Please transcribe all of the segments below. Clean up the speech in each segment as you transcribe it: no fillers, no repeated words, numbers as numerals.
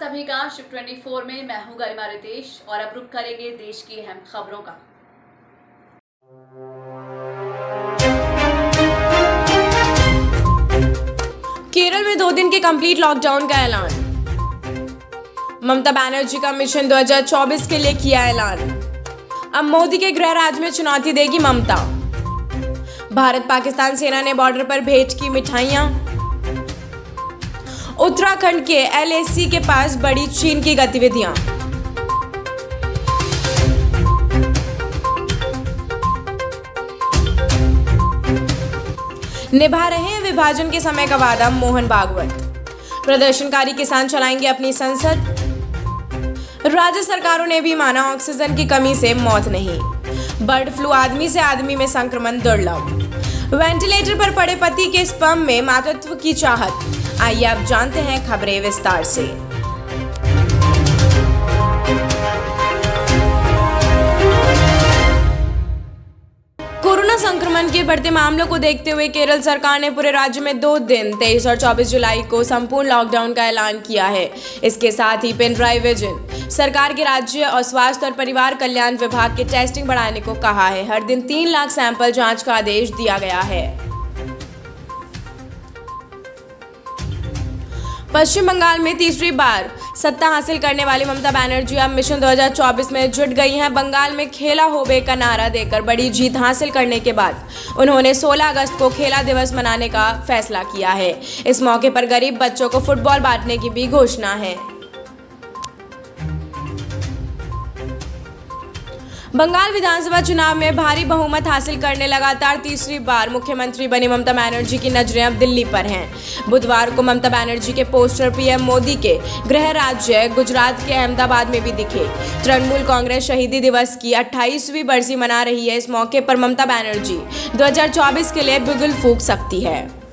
सभी का शिफ्ट 24 में मैं हूं गरिमा रितेश और अब रुक करेंगे देश की अहम खबरों का। केरल में 2 दिन के कंप्लीट लॉकडाउन का ऐलान। ममता बनर्जी का मिशन 2024 के लिए किया ऐलान। अब मोदी के गृह राज्य में चुनौती देगी ममता। भारत पाकिस्तान सेना ने बॉर्डर पर भेंट की मिठाइयां। उत्तराखंड के LAC के पास बढ़ी चीन की गतिविधियां। निभा रहे हैं विभाजन के समय का वादा मोहन भागवत। प्रदर्शनकारी किसान चलाएंगे अपनी संसद। राज्य सरकारों ने भी माना ऑक्सीजन की कमी से मौत नहीं। बर्ड फ्लू आदमी से आदमी में संक्रमण दुर्लभ। वेंटिलेटर पर पड़े पति के स्पर्म में मातृत्व की चाहत। आइए आप जानते हैं खबरें विस्तार से। कोरोना संक्रमण के बढ़ते मामलों को देखते हुए केरल सरकार ने पूरे राज्य में 2 दिन 23 और 24 जुलाई को संपूर्ण लॉकडाउन का ऐलान किया है। इसके साथ ही पिनराई विजयन सरकार के राज्य और स्वास्थ्य और परिवार कल्याण विभाग की टेस्टिंग बढ़ाने को कहा है। हर दिन 3 लाख सैंपल जांच का आदेश दिया गया है। पश्चिम बंगाल में तीसरी बार सत्ता हासिल करने वाली ममता बनर्जी अब मिशन 2024 में जुट गई हैं। बंगाल में खेला होबे का नारा देकर बड़ी जीत हासिल करने के बाद उन्होंने 16 अगस्त को खेला दिवस मनाने का फैसला किया है। इस मौके पर गरीब बच्चों को फुटबॉल बांटने की भी घोषणा है। बंगाल विधानसभा चुनाव में भारी बहुमत हासिल करने लगातार तीसरी बार मुख्यमंत्री बनी ममता बनर्जी की नजरें अब दिल्ली पर हैं। बुधवार को ममता बनर्जी के पोस्टर पीएम मोदी के गृह राज्य गुजरात के अहमदाबाद में भी दिखे। तृणमूल कांग्रेस शहीदी दिवस की 28वीं बरसी मना रही है। इस मौके पर ममता बनर्जी 2024 के लिए बिगुल फूंक सकती है।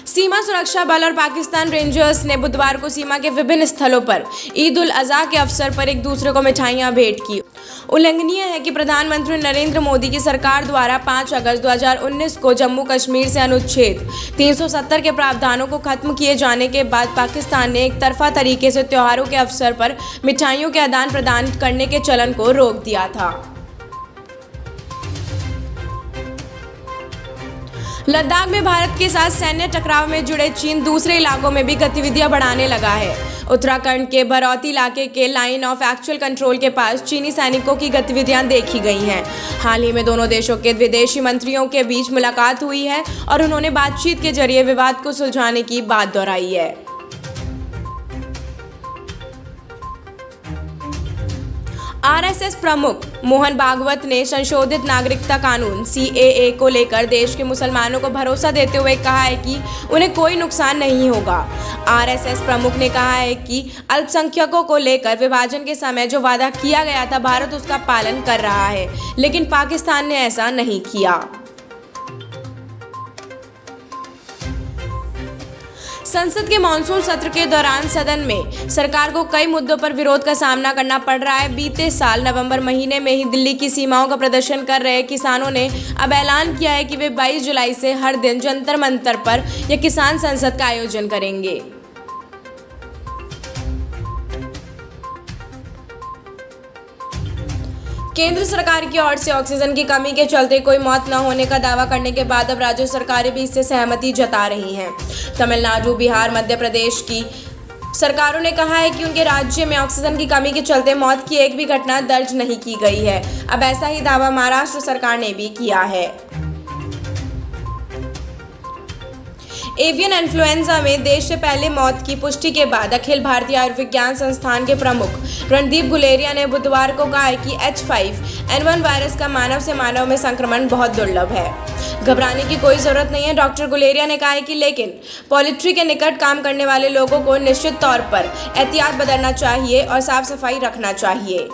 सीमा सुरक्षा बल और पाकिस्तान रेंजर्स ने बुधवार को सीमा के विभिन्न स्थलों पर ईद उल अजहा के अवसर पर एक दूसरे को मिठाइयां भेंट की। उल्लेखनीय है कि प्रधानमंत्री नरेंद्र मोदी की सरकार द्वारा 5 अगस्त 2019 को जम्मू कश्मीर से अनुच्छेद 370 के प्रावधानों को खत्म किए जाने के बाद पाकिस्तान ने एक तरफा तरीके से त्योहारों के अवसर पर मिठाइयों के आदान प्रदान करने के चलन को रोक दिया था। लद्दाख में भारत के साथ सैन्य टकराव में जुड़े चीन दूसरे इलाकों में भी गतिविधियां बढ़ाने लगा है। उत्तराखंड के भरौती इलाके के लाइन ऑफ एक्चुअल कंट्रोल के पास चीनी सैनिकों की गतिविधियां देखी गई हैं। हाल ही में दोनों देशों के विदेशी मंत्रियों के बीच मुलाकात हुई है और उन्होंने बातचीत के जरिए विवाद को सुलझाने की बात दोहराई है। RSS प्रमुख मोहन भागवत ने संशोधित नागरिकता कानून CAA को लेकर देश के मुसलमानों को भरोसा देते हुए कहा है कि उन्हें कोई नुकसान नहीं होगा। RSS प्रमुख ने कहा है कि अल्पसंख्यकों को लेकर विभाजन के समय जो वादा किया गया था भारत उसका पालन कर रहा है, लेकिन पाकिस्तान ने ऐसा नहीं किया। संसद के मानसून सत्र के दौरान सदन में सरकार को कई मुद्दों पर विरोध का सामना करना पड़ रहा है। बीते साल नवंबर महीने में ही दिल्ली की सीमाओं का प्रदर्शन कर रहे किसानों ने अब ऐलान किया है कि वे 22 जुलाई से हर दिन जंतर मंतर पर यह किसान संसद का आयोजन करेंगे। केंद्र सरकार की ओर से ऑक्सीजन की कमी के चलते कोई मौत न होने का दावा करने के बाद अब राज्य सरकारें भी इससे सहमति जता रही हैं। तमिलनाडु, बिहार, मध्य प्रदेश की सरकारों ने कहा है कि उनके राज्य में ऑक्सीजन की कमी के चलते मौत की एक भी घटना दर्ज नहीं की गई है। अब ऐसा ही दावा महाराष्ट्र सरकार ने भी किया है। एवियन इन्फ्लुएंजा में देश से पहले मौत की पुष्टि के बाद अखिल भारतीय आयुर्विज्ञान संस्थान के प्रमुख रणदीप गुलेरिया ने बुधवार को कहा है कि H5N1 वायरस का मानव से मानव में संक्रमण बहुत दुर्लभ है। घबराने की कोई जरूरत नहीं है। डॉक्टर गुलेरिया ने कहा है कि लेकिन पोल्ट्री के निकट काम करने वाले लोगों को निश्चित तौर पर एहतियात बरतना चाहिए और साफ सफाई रखना चाहिए।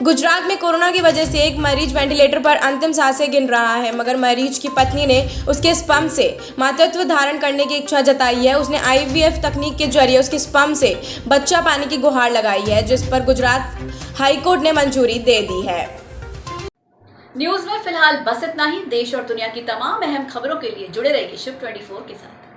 गुजरात में कोरोना की वजह से एक मरीज वेंटिलेटर पर अंतिम सांसें गिन रहा है, मगर मरीज की पत्नी ने उसके स्पर्म से मातृत्व धारण करने की इच्छा जताई है। उसने IVF तकनीक के जरिए उसके स्पर्म से बच्चा पाने की गुहार लगाई है, जिस पर गुजरात हाईकोर्ट ने मंजूरी दे दी है। न्यूज में फिलहाल बस इतना ही। देश और दुनिया की तमाम अहम खबरों के लिए जुड़े रहिए शिव 24 के साथ।